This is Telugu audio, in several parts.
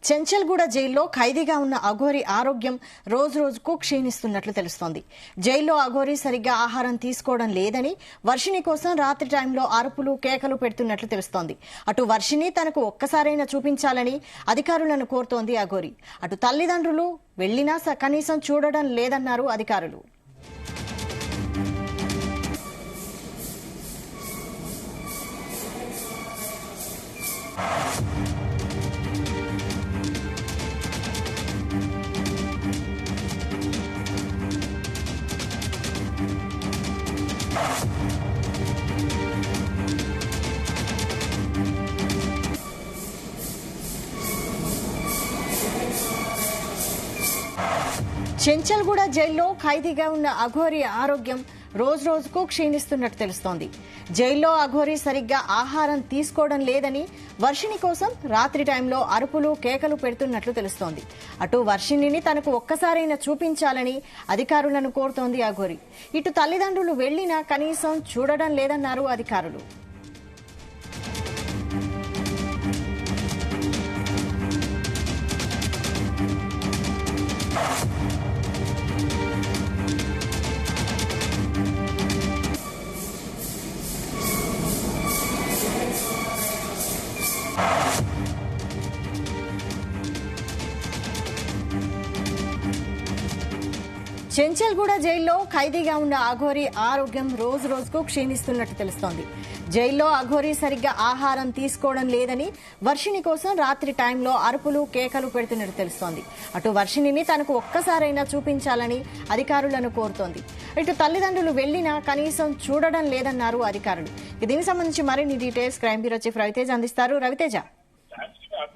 చెంచల్గూడ జైల్లో ఖైదీగా ఉన్న అఘోరి ఆరోగ్యం రోజురోజుకు క్షీణిస్తున్నట్లు తెలుస్తోంది. జైల్లో అఘోరి సరిగ్గా ఆహారం తీసుకోవడం లేదని వర్షిణి కోసం రాత్రి టైంలో అరుపులు కేకలు పెడుతున్నట్లు తెలుస్తోంది. అటు వర్షిణి తనకు ఒక్కసారైనా చూపించాలని అధికారులను కోరుతోంది అఘోరి. అటు తల్లిదండ్రులు వెళ్లినా కనీసం చూడడం లేదన్నారు అధికారులు. చెంచల్గూడ జైల్లో ఖైదీగా ఉన్న అఘోరి ఆరోగ్యం రోజురోజుకు క్షీణిస్తున్నట్టు తెలుస్తోంది. జైల్లో అఘోరి సరిగ్గా ఆహారం తీసుకోవడం లేదని వర్షిణి కోసం రాత్రి టైంలో అరుపులు కేకలు పెడుతున్నట్లు తెలుస్తోంది. అటు వర్షిణిని తనకు ఒక్కసారైనా చూపించాలని అధికారులను కోరుతోంది అఘోరి. ఇటు తల్లిదండ్రులు వెళ్లినా కనీసం చూడడం లేదన్నారు అధికారులు. చెంచల్గూడ జైల్లో ఖైదీగా ఉన్న అఘోరి ఆరోగ్యం రోజురోజుకు క్షీణిస్తున్నట్టు తెలుస్తోంది. జైల్లో అఘోరి సరిగ్గా ఆహారం తీసుకోవడం లేదని వర్షిణి కోసం రాత్రి టైంలో అరుపులు కేకలు పెడుతున్నట్టు తెలుస్తోంది. అటు వర్షిణిని తనకు ఒక్కసారైనా చూపించాలని అధికారులను కోరుతోంది. ఇటు తల్లిదండ్రులు వెళ్లినా కనీసం చూడడం లేదన్నారు అధికారులు. దీనికి సంబంధించి మరిన్ని details crime bureau chief Raviteja అందిస్తారు. రవితేజ,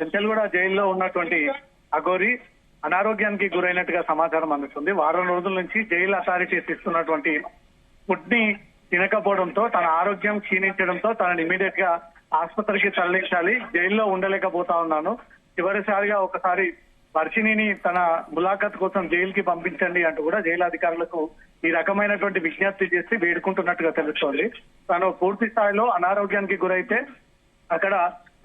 చెంచల్గూడ జైల్లో ఉన్నటువంటి అఘోరి అనారోగ్యానికి గురైనట్టుగా సమాచారం అందుతుంది. వారం రోజుల నుంచి జైలు అథారిటీస్ ఇస్తున్నటువంటి ఫుడ్ ని తినకపోవడంతో తన ఆరోగ్యం క్షీణించడంతో తనని ఇమీడియట్ గా ఆసుపత్రికి తరలించాలి, జైల్లో ఉండలేకపోతా ఉన్నాను, చివరిసారిగా ఒకసారి వర్షిణిని తన ములాఖత్ కోసం జైలుకి పంపించండి అంటూ కూడా జైలు అధికారులకు ఈ రకమైనటువంటి విజ్ఞప్తి చేసి వేడుకుంటున్నట్టుగా తెలుస్తోంది. తను పూర్తి స్థాయిలో అనారోగ్యానికి గురైతే అక్కడ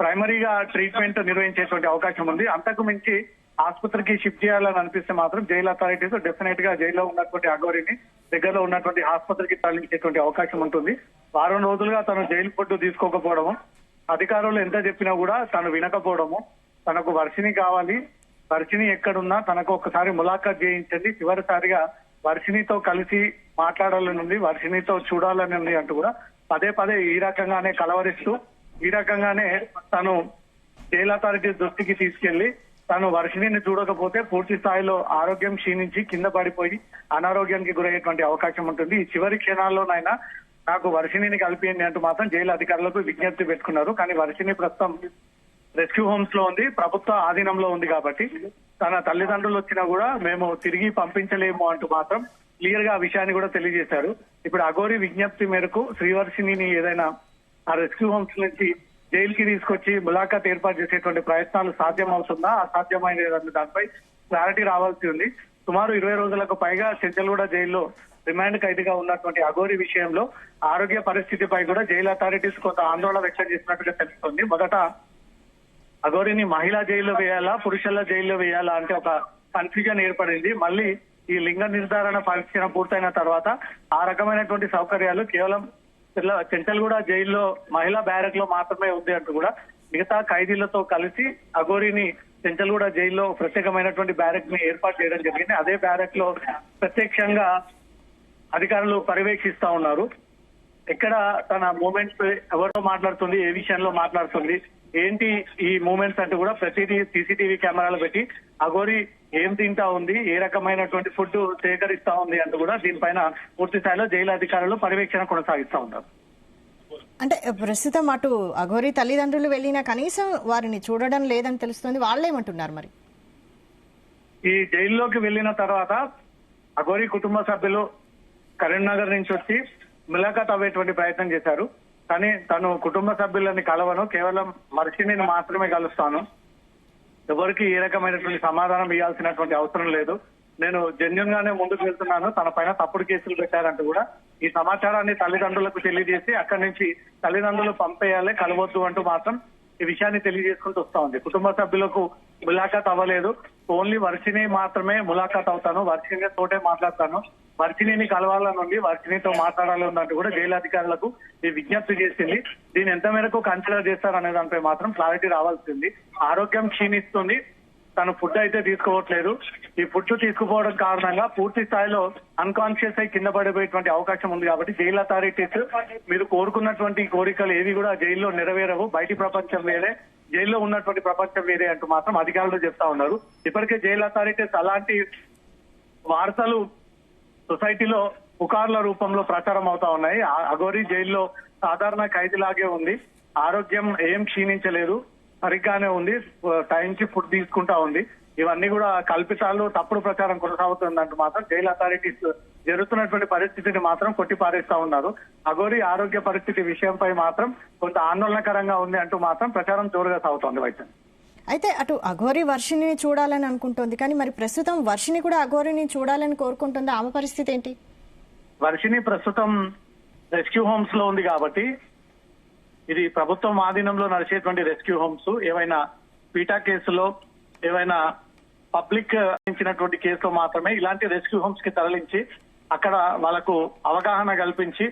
ప్రైమరీగా ట్రీట్మెంట్ నిర్వహించేటువంటి అవకాశం ఉంది. అంతకు మించి ఆసుపత్రికి షిఫ్ట్ చేయాలని అనిపిస్తే మాత్రం జైలు అథారిటీస్ డెఫినెట్ గా జైల్లో ఉన్నటువంటి అఘోరిని దగ్గరలో ఉన్నటువంటి ఆసుపత్రికి తరలించేటువంటి అవకాశం ఉంటుంది. వారం రోజులుగా తను జైలు ఫుడ్ తీసుకోకపోవడము, అధికారులు ఎంత చెప్పినా కూడా తను వినకపోవడము, తనకు వర్షిణి కావాలి, వర్షిణి ఎక్కడున్నా తనకు ఒకసారి ములాఖత్ చేయించండి, చివరిసారిగా వర్షిణితో కలిసి మాట్లాడాలని ఉంది, వర్షిణితో చూడాలని ఉంది అంటూ కూడా పదే పదే ఈ రకంగానే కలవరిస్తూ ఈ రకంగానే తను జైలు అథారిటీస్ దృష్టికి తీసుకెళ్లి తను వర్షిణిని చూడకపోతే పూర్తి స్థాయిలో ఆరోగ్యం క్షీణించి కింద పడిపోయి అనారోగ్యానికి గురయ్యేటువంటి అవకాశం ఉంటుంది. ఈ చివరి క్షణాల్లోనైనా నాకు వర్షిణిని కలిపియండి అంటూ మాత్రం జైలు అధికారులకు విజ్ఞప్తి పెట్టుకున్నారు. కానీ వర్షిణి ప్రస్తుతం రెస్క్యూ హోమ్స్ లో ఉంది, ప్రభుత్వ ఆధీనంలో ఉంది కాబట్టి తన తల్లిదండ్రులు వచ్చినా కూడా మేము తిరిగి పంపించలేము అంటూ మాత్రం క్లియర్ గా ఆ విషయాన్ని కూడా తెలియజేశారు. ఇప్పుడు అఘోరి విజ్ఞప్తి మేరకు శ్రీవర్షిణిని ఏదైనా ఆ రెస్క్యూ హోమ్స్ నుంచి జైలుకి తీసుకొచ్చి ములాఖాత్ ఏర్పాటు చేసేటువంటి ప్రయత్నాలు సాధ్యం అవుతుందా, అసాధ్యమైన దానిపై క్లారిటీ రావాల్సి ఉంది. సుమారు 20 రోజులకు పైగా చెంచల్గూడ జైల్లో రిమాండ్ ఖైదీగా ఉన్నటువంటి అఘోరి విషయంలో ఆరోగ్య పరిస్థితిపై కూడా జైలు అథారిటీస్ కొంత ఆందోళన వ్యక్తం చేసినట్టుగా తెలుస్తుంది. మొదట అఘోరిని మహిళా జైల్లో వేయాలా, పురుషుల జైల్లో వేయాలా అంటే ఒక కన్ఫ్యూజన్ ఏర్పడింది. మళ్ళీ ఈ లింగ నిర్ధారణ పరీక్ష పూర్తయిన తర్వాత ఆ రకమైనటువంటి సౌకర్యాలు కేవలం చెంచల్గూడ జైల్లో మహిళా బ్యారక్ లో మాత్రమే ఉంది అంటూ కూడా మిగతా ఖైదీలతో కలిసి అఘోరిని చెంచల్గూడ జైల్లో ప్రత్యేకమైనటువంటి బ్యారక్ ని ఏర్పాటు చేయడం జరిగింది. అదే బ్యారక్ లో ప్రత్యక్షంగా అధికారులు పర్యవేక్షిస్తా ఉన్నారు. ఎక్కడ తన మూమెంట్స్ ఎవరితో మాట్లాడుతుంది, ఏ విషయంలో మాట్లాడుతుంది, ఏంటి ఈ మూమెంట్స్ అంటూ కూడా ప్రతిదీ సీసీటీవీ కెమెరాలు పెట్టి అఘోరి ఏం తింటా ఉంది, ఏ రకమైనటువంటి ఫుడ్ సేకరిస్తా ఉంది అంటూ కూడా దీనిపైన పూర్తి స్థాయిలో జైలు అధికారులు పర్యవేక్షణ కొనసాగిస్తా ఉన్నారు. అంటే ప్రస్తుతం అటు అఘోరి తల్లిదండ్రులు వెళ్లినా కనీసం వారిని చూడడం లేదని తెలుస్తుంది. వాళ్ళేమంటున్నారు మరి? ఈ జైల్లోకి వెళ్లిన తర్వాత అఘోరి కుటుంబ సభ్యులు కరీంనగర్ నుంచి వచ్చి ములాఖాత్ అవ్వేటువంటి ప్రయత్నం చేశారు. కానీ తను కుటుంబ సభ్యులని కలవను, కేవలం వర్షిణిని మాత్రమే కలుస్తాను, ఎవరికి ఏ రకమైనటువంటి సమాధానం ఇవ్వాల్సినటువంటి అవసరం లేదు, నేను జెన్యున్ గానే ముందుకు వెళ్తున్నాను, తన పైన తప్పుడు కేసులు పెట్టారంటూ కూడా ఈ సమాచారాన్ని తల్లిదండ్రులకు తెలియజేసి అక్కడి నుంచి తల్లిదండ్రులు పంపేయాలి, కలవద్దు అంటూ మాత్రం ఈ విషయాన్ని తెలియజేసుకుంటూ వస్తా ఉంది. కుటుంబ సభ్యులకు ములాఖాత్ అవ్వలేదు, ఓన్లీ వర్షిని మాత్రమే ములాఖాత్ అవుతాను, వర్షిని తోటే మాట్లాడతాను, వర్షిని కలవాలని ఉంది, వర్షినితో మాట్లాడాలి ఉన్నట్టు కూడా జైలు అధికారులకు ఈ విజ్ఞప్తి చేసింది. దీన్ని ఎంత మేరకు కన్సిడర్ చేస్తారనే దానిపై మాత్రం క్లారిటీ రావాల్సింది. ఆరోగ్యం క్షీణిస్తుంది, తను ఫుడ్ అయితే తీసుకోవట్లేదు. ఈ ఫుడ్ తీసుకుపోవడం కారణంగా పూర్తి స్థాయిలో అన్కాన్షియస్ అయి కింద పడిపోయేటువంటి అవకాశం ఉంది. కాబట్టి జైలు అథారిటీస్ మీరు కోరుకున్నటువంటి కోరికలు ఏవి కూడా జైల్లో నెరవేరవు, బయటి ప్రపంచం వేరే, జైల్లో ఉన్నటువంటి ప్రపంచం వేరే అంటూ మాత్రం అధికారులు చెప్తా ఉన్నారు. ఇప్పటికే జైలు అథారిటీస్ అలాంటి వార్తలు సొసైటీలో పుకార్ల రూపంలో ప్రచారం అవుతా ఉన్నాయి. అఘోరి జైల్లో సాధారణ ఖైదీలాగే ఉంది, ఆరోగ్యం ఏం క్షీణించలేదు, సరిగ్గానే ఉంది, టైంకి ఫుడ్ తీసుకుంటా ఉంది. ఇవన్నీ కూడా కల్పితాలు, తప్పుడు ప్రచారం కొనసాగుతుందంటూ మాత్రం జైలు అథారిటీస్ జరుగుతున్నటువంటి పరిస్థితిని మాత్రం కొట్టిపారేస్తా ఉన్నారు. అఘోరి ఆరోగ్య పరిస్థితి విషయంపై మాత్రం కొంత ఆందోళనకరంగా ఉంది అంటూ మాత్రం ప్రచారం జోరుగా సాగుతోంది. వైద్యం అయితే అటు అఘోరి వర్షిని చూడాలని అనుకుంటోంది, కానీ మరి ప్రస్తుతం వర్షిని కూడా అఘోరిని చూడాలని కోరుకుంటుంది. ఆమె పరిస్థితి ఏంటి? వర్షిని ప్రస్తుతం రెస్క్యూ హోమ్స్ లో ఉంది కాబట్టి ఇది ప్రభుత్వం ఆధీనంలో నడిచేటువంటి రెస్క్యూ హోమ్స్. ఏవైనా పీటా కేసులో, ఏవైనా పబ్లిక్ ఇచ్చినటువంటి కేసులో మాత్రమే ఇలాంటి రెస్క్యూ హోమ్స్ కి తరలించి అక్కడ వాళ్ళకు అవగాహన కల్పించి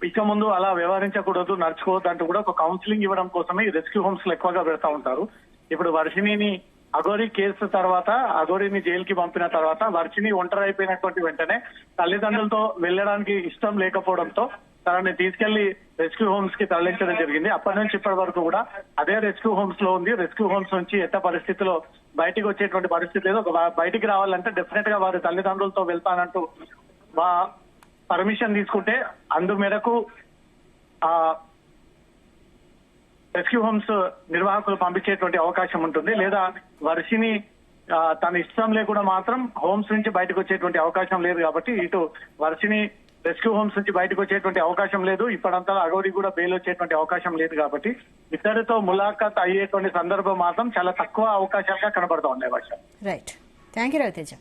ఇక ముందు అలా వ్యవహరించకూడదు, నడుచుకోవద్దు అంటూ కూడా ఒక కౌన్సిలింగ్ ఇవ్వడం కోసమే ఈ రెస్క్యూ హోమ్స్ లో ఎక్కువగా పెడతా ఉంటారు. ఇప్పుడు వర్షిణిని అఘోరి కేసు తర్వాత, అఘోరిని జైలుకి పంపిన తర్వాత వర్షిణి ఒంటరి అయిపోయినటువంటి వెంటనే తల్లిదండ్రులతో వెళ్ళడానికి ఇష్టం లేకపోవడంతో తనని తీసుకెళ్లి రెస్క్యూ హోమ్స్ కి తరలించడం జరిగింది. అప్పటి నుంచి ఇప్పటి వరకు కూడా అదే రెస్క్యూ హోమ్స్ లో ఉంది. రెస్క్యూ హోమ్స్ నుంచి ఎంత పరిస్థితిలో బయటికి వచ్చేటువంటి పరిస్థితి లేదు. బయటికి రావాలంటే డెఫినెట్ గా వారి తల్లిదండ్రులతో వెళ్తానంటూ పర్మిషన్ తీసుకుంటే అందు మేరకు ఆ రెస్క్యూ హోమ్స్ నిర్వాహకులు పంపించేటువంటి అవకాశం ఉంటుంది. లేదా వర్షిని తన ఇష్టం లేకుండా మాత్రం హోమ్స్ నుంచి బయటకు వచ్చేటువంటి అవకాశం లేదు. కాబట్టి ఇటు వర్షిని రెస్క్యూ హోమ్స్ నుంచి బయటకు వచ్చేటువంటి అవకాశం లేదు, ఇప్పుడంతా అఘోరి కూడా బెయిల్ వచ్చేటువంటి అవకాశం లేదు. కాబట్టి ఇద్దరితో ములాఖాత్ అయ్యేటువంటి సందర్భం మాత్రం చాలా తక్కువ అవకాశాలుగా కనబడతా ఉన్నాయి. Right, thank you Raviteja.